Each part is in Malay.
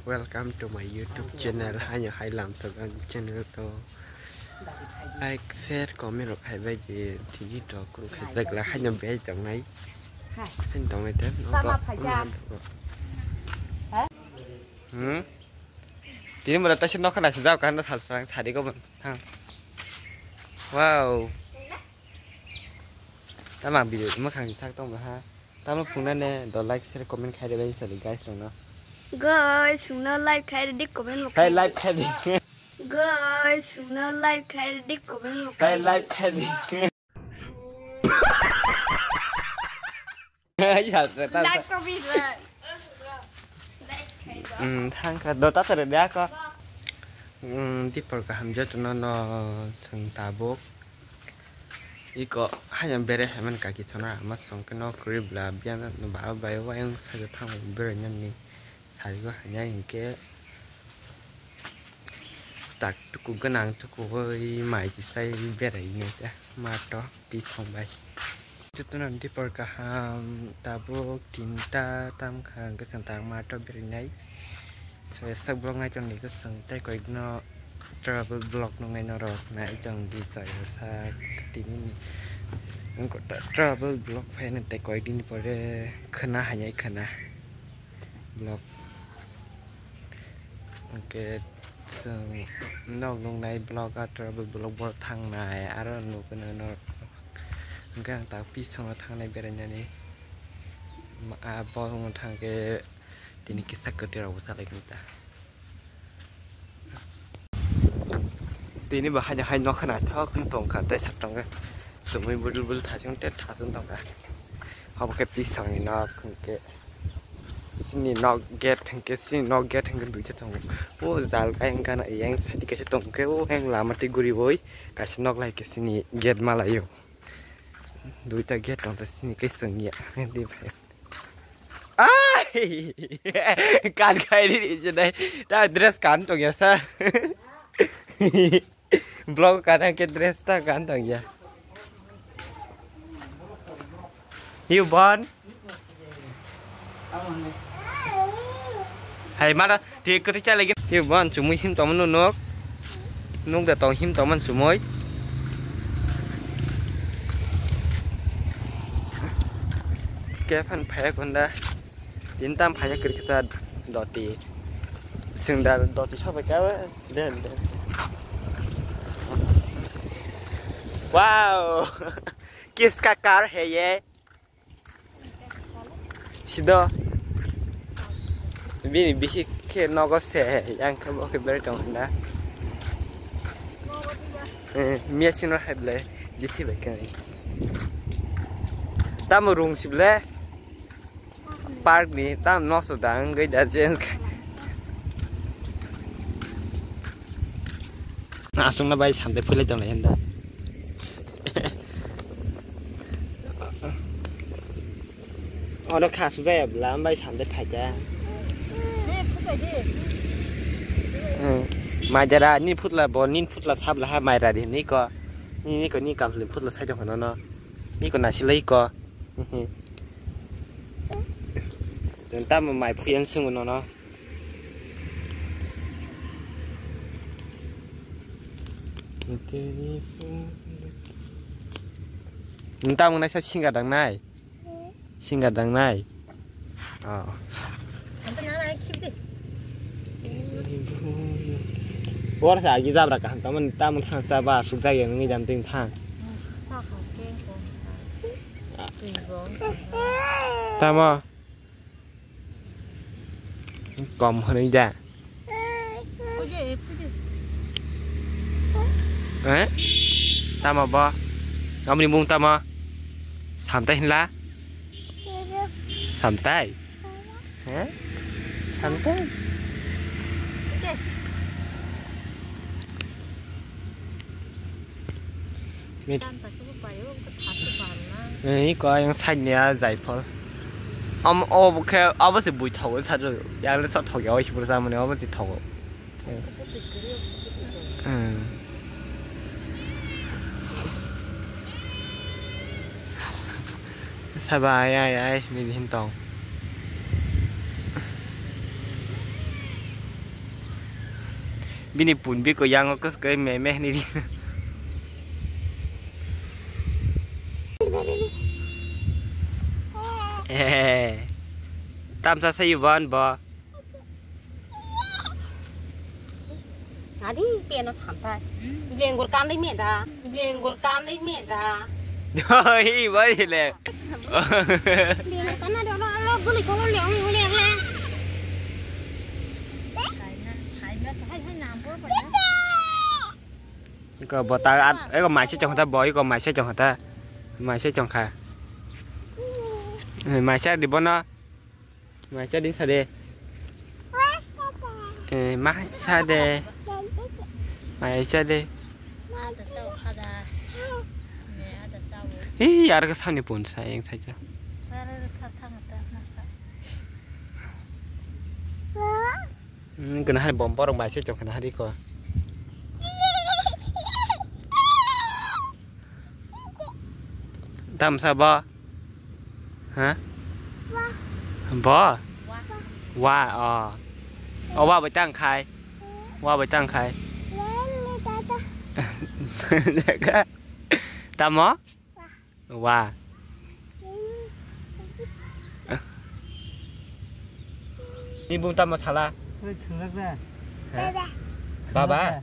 Welcome to my YouTube channel. Hãy làm subscribe channel to like, share, comment rồi hãy về gì thì như trò cũng phải giật là hãy nhầm bé trong này. Hãy trong này tết nó có. Tí nữa ta sẽ nói cái này sẽ giao cái nó thật sáng xài đi các bạn. Wow. Ta làm video mất hàng sắc tông mà ha. Ta nó phun nè, đó like, share, comment khai để bên sẽ guys rồi nó. Guys, suna like khai để comment một cái like khai đi. Guys, suna like khai để comment một cái like khai đi. Like có biết rồi. Thang cả đồ tát rồi đấy có. Tiếp vào cả ham cho nó sừng tà bốc. Ý có hai em bé hay mình cả kỹ thuật nào mà xong cái nó grip là biên nó bảo bàiว่ายังใส่จะทำแบบเบอร์นั่นนี่ใส่ก็หายอย่างเงี้ยตักทุกคนนั่งทุกคนก็หมายที่ใส่เบอร์อะไรเนี่ยจ้ะมาต่อปีสองใบจุดนั้นที่ประกาศตาบกตินตาตามข้างก็ต่างๆมาต่อเบอร์ไหนใส่สักบล็อกง่ายจังเลยก็สั่งแต่ก็อีกเนาะtravel blog nông này nó rồi nãy chồng đi dạy ở xa tí này mình có travel blog phải nên tại coi đi vào đây khana hay nhảy khana blog ok nông này blog travel blog thằng này à rồi nó cái nó cái thằng tao pi xong thằng này bây giờ này mà à bao một thằng cái thì cái sắc cái điều sao lại người taทีนี้บอกให้นอกขนาดท่อขึ้นตรงกันได้สักตรงกันสมมติบุรุษถ่ายช่องเต็ดถ่ายซึ่งตรงกันเขาบอกแค่ปีสองนี่นอกคือแกสิ่งนี้นอกเกตทั้งแกสิ่งนอกเกตทั้งกันดูจะตรงโอ้จาลก็ยังกันไอ้ยังใส่ที่แกจะตรงแกโอ้ยังลามาที่กุริบอยกับสิ่งนอกอะไรแกสิ่งนี้เกตมาละอยู่ดูจะเกตตรงแต่สิ่งนี้ก็สิ่งนี้ดีไปอ้ายการใครที่จะได้เดรสกันตรงนี้ซะblog karena ke dress ta kan tang ya hiu bon hay mà đó thì cứ thích chơi lại cái hiu bon chúng mình him tao mình nước nung để tao him tao mình sủi muối cái phần phê con đã tiến tam phải cái ta đọt tì sừng đã đọt tì sao phải kéo lên wow kiska car है ये सीधो बिनी बिही के नगस है yang kamu ke bertong na miasin है बले जिथि बेकनी ताम रुंग सिबले पार्क नि ताम नसो दांग गई दा जेन्स आसुङ न बाई सामते फुले जंग हेंदा nó khá số dây làm bay sản xuất phải cha mai ra ni phút là bò ni phút là sắp là hai mai ra thì ni có ni cầm lên phút là sai trong phần nó ni còn là xí lấy có đến ta mà mày phiền xương của nó chúng ta muốn nói sao xin cả đằng này xin cả đằng này quá là gì ra cả tao mình ta muốn thang xa ba xuống dây người làm tình thang ta mà còn hơn đi ra đấy ta mà bo ông đi buông ta mà sắm tay lá sắm tay hả sắm tayนี่ก็ยังใส่เนี่ยใส่พอโอเคเอาไปสิบุยถอดซะเลยยังเลยชอบถอดเอาอีกประจำมันเอาไปสิถอดสบายไอ้ไม่มีหินตอง เ bini pun bi ko yang ko ke me ni di tam sa sayu ban ba Adi piano sampai. Jenggot kan lấy miệng ra. Jenggot kan lấy miệng ra. Thôi bởi vì là Jenggot kan ada lo beli kalau liang ni liang lah. có bỏ tay ăn ấy còn mày sẽ chọn ta bỏ còn mày sẽ chọn ta mày sẽ chọn khà mày sẽ đi bọn nó mày sẽ đi sao đi mày sao đi mày sẽ đi 이 알아가 산이 본 사양 살자. 그나 한 번 버럭 마실 좀 그나 하리 거. 다음 사봐. hả? Bò. Wow. Wow bởi tăng khai. Wow bởi tăng khai. Tam mó? Wow. Ni bung tam masala. Baba.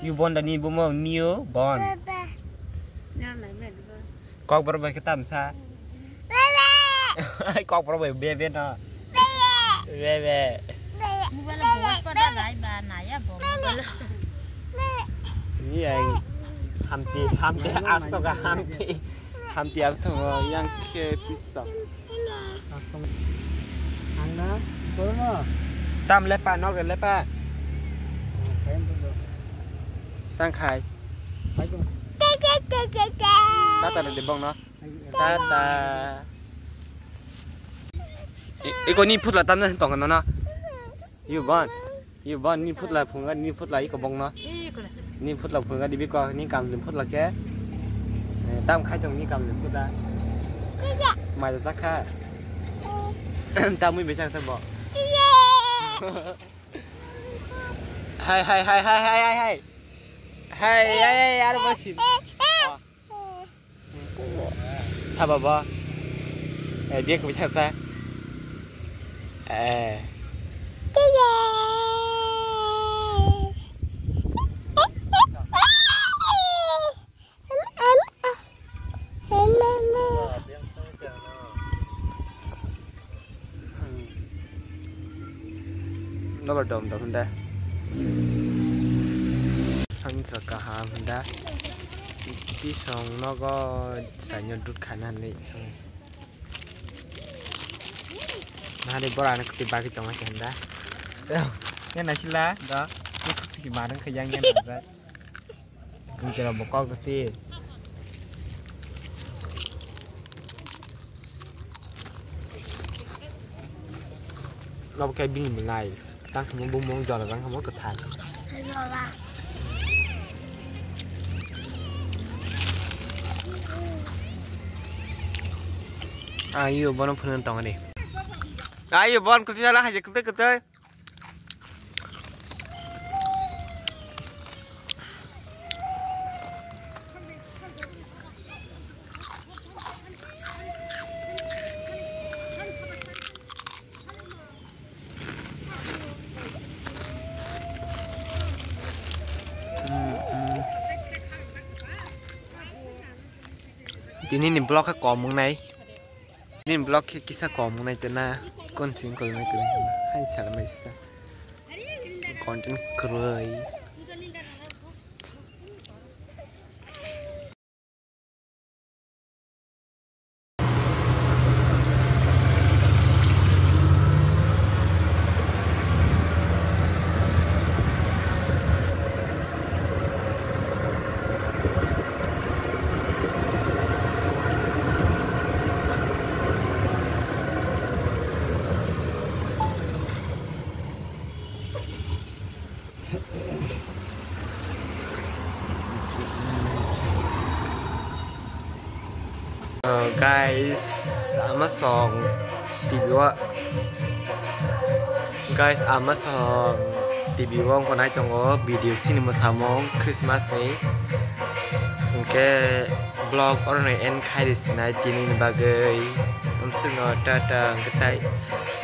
You born the ni bung mo new born. Con bro cái tam sa. Con bro bê bê nó. Bê bê. Ni anh hamti astoga hamti astoga yang ke pizza. Ana, boleh tam lepa nó gần lepa. Tăng khai. Ta ta để bông nó. Ta ta. Iko ni put là tam nó tổng cái nó. You born ni put là phùng cái ni put là iko bông nó. Ni put là phùng cái đi biết coi ni cầm liền put là cái. Tam khai trong ni cầm liền put ra. Mày là sắc kha. Tam mới bị sang sao bỏ. Hai यार बस sao bà biết cái sao sao nó bắt đầu mình đây sang giờ cả hàng mình đãที่สองnó có sải nhọn rút khả năng này mà đây bora nó cứ ba cái chồng cái đó cái này xin lá đó cái chỉ mà nó khơi giang nhanh rồi mình chỉ là một con tíเราแค่บินเหมือนไรตั้งขมบุ้งมองจอแล้วตั้งขมกระถางayo bon phun tong ani ayo bon ku chala haje kete kete ini blok ke komung này ini blok kisah komung này tên là con chuyện của mấy cái hay chả là mấy sao con chuyện cười guys Amazon TV guys Amazon TV wong kon ai tongo video cinema samong Christmas ni ke blog orang en khai dis na tini bagai sung no tata ketai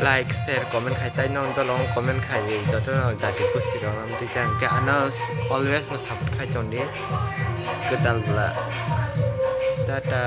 like share comment khai tai non to long comment khai jo to ja ke kusti ro nam ti kang ke announce always no support khai chon ni ketal bla tata